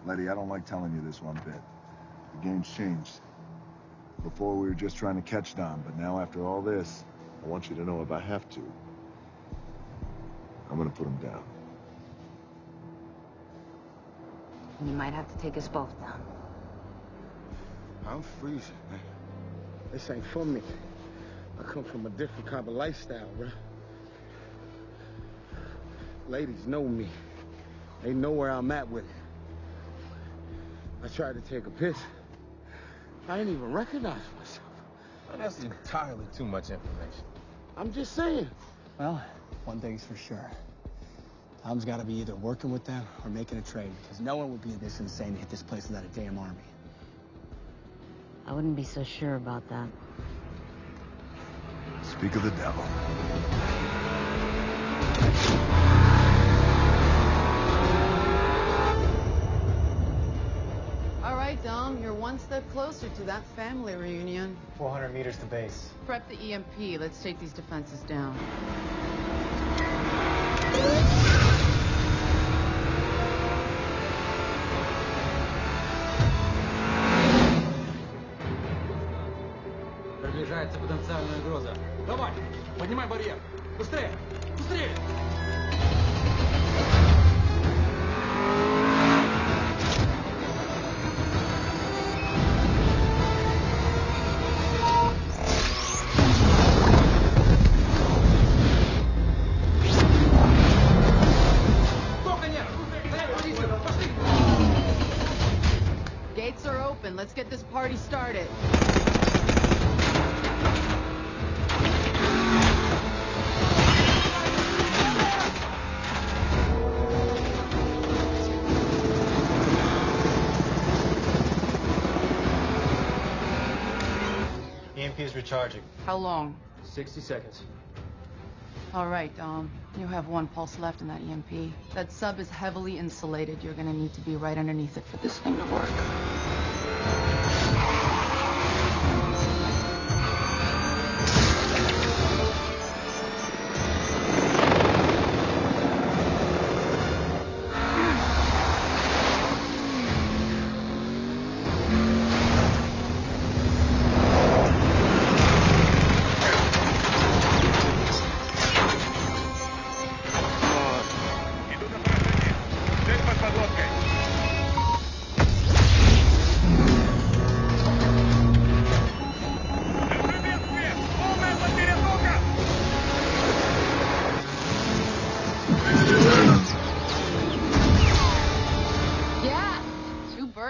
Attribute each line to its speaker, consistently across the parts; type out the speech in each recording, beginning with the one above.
Speaker 1: Letty, I don't like telling you this one bit. The game's changed. Before we were just trying to catch Dom, but now after all this, I want you to know if I have to, I'm gonna put him down.
Speaker 2: And you might have to take us both down.
Speaker 3: I'm freezing, man. This ain't for me. I come from a different kind of lifestyle, bro. Ladies know me. They know where I'm at with it. I tried to take a piss. I didn't even recognize myself.
Speaker 4: Well, that's entirely too much information.
Speaker 3: I'm just saying.
Speaker 5: Well, one thing's for sure. Tom's got to be either working with them or making a trade, because no one would be this insane to hit this place without a damn army.
Speaker 2: I wouldn't be so sure about that.
Speaker 1: Speak of the devil.
Speaker 6: All right, Dom, you're one step closer to that family reunion.
Speaker 5: 400 meters to base.
Speaker 6: Prep the EMP. Let's take these defenses down.
Speaker 7: Приближается потенциальная угроза. Давай, поднимай барьер. Быстрее, быстрее!
Speaker 6: Gates are open. Let's get this party started.
Speaker 5: EMP is recharging.
Speaker 6: How long?
Speaker 5: 60 seconds.
Speaker 6: All right, Dom. You have one pulse left in that EMP. That sub is heavily insulated. You're gonna need to be right underneath it for this thing to work.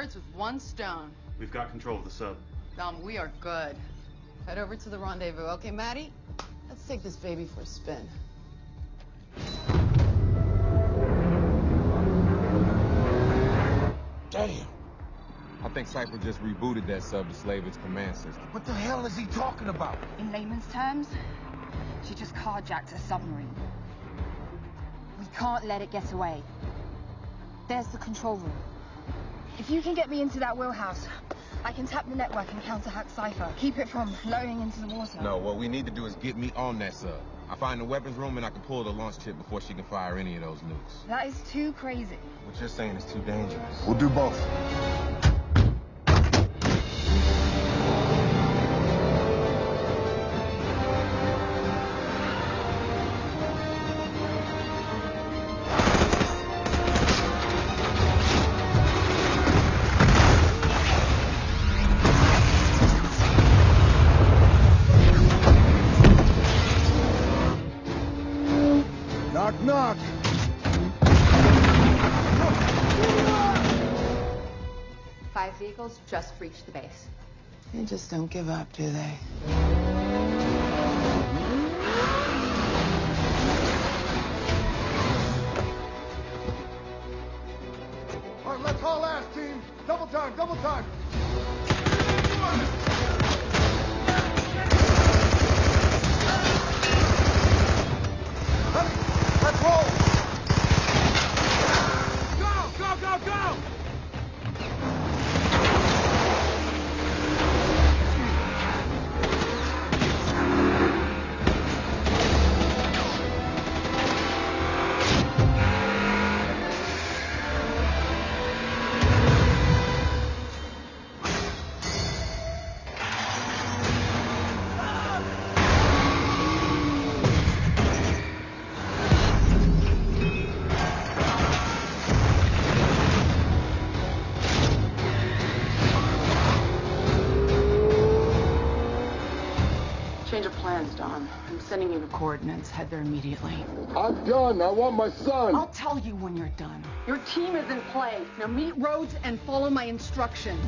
Speaker 6: With one stone.
Speaker 8: We've got control of the sub.
Speaker 6: Dom, we are good. Head over to the rendezvous. Okay, Maddie? Let's take this baby for a spin.
Speaker 3: Damn.
Speaker 4: I think Cypher just rebooted that sub to slave its command system.
Speaker 3: What the hell is he talking about?
Speaker 9: In layman's terms, she just carjacked a submarine. We can't let it get away. There's the control room. If you can get me into that wheelhouse, I can tap the network and counterhack Cypher. Keep it from lowering into the water.
Speaker 4: No, what we need to do is get me on that sub. I find the weapons room and I can pull the launch chip before she can fire any of those nukes.
Speaker 9: That is too crazy.
Speaker 4: What you're saying is too dangerous.
Speaker 1: We'll do both. Knock, knock!
Speaker 2: Five vehicles just reached the base.
Speaker 6: They just don't give up, do they?
Speaker 1: All right, let's haul ass, team! Double time, double time! Let's roll!
Speaker 7: Go, go, go, go!
Speaker 6: Change of plans, Don. I'm sending you the coordinates. Head there immediately.
Speaker 3: I'm done. I want my son.
Speaker 6: I'll tell you when you're done. Your team is in place. Now meet Rhodes and follow my instructions.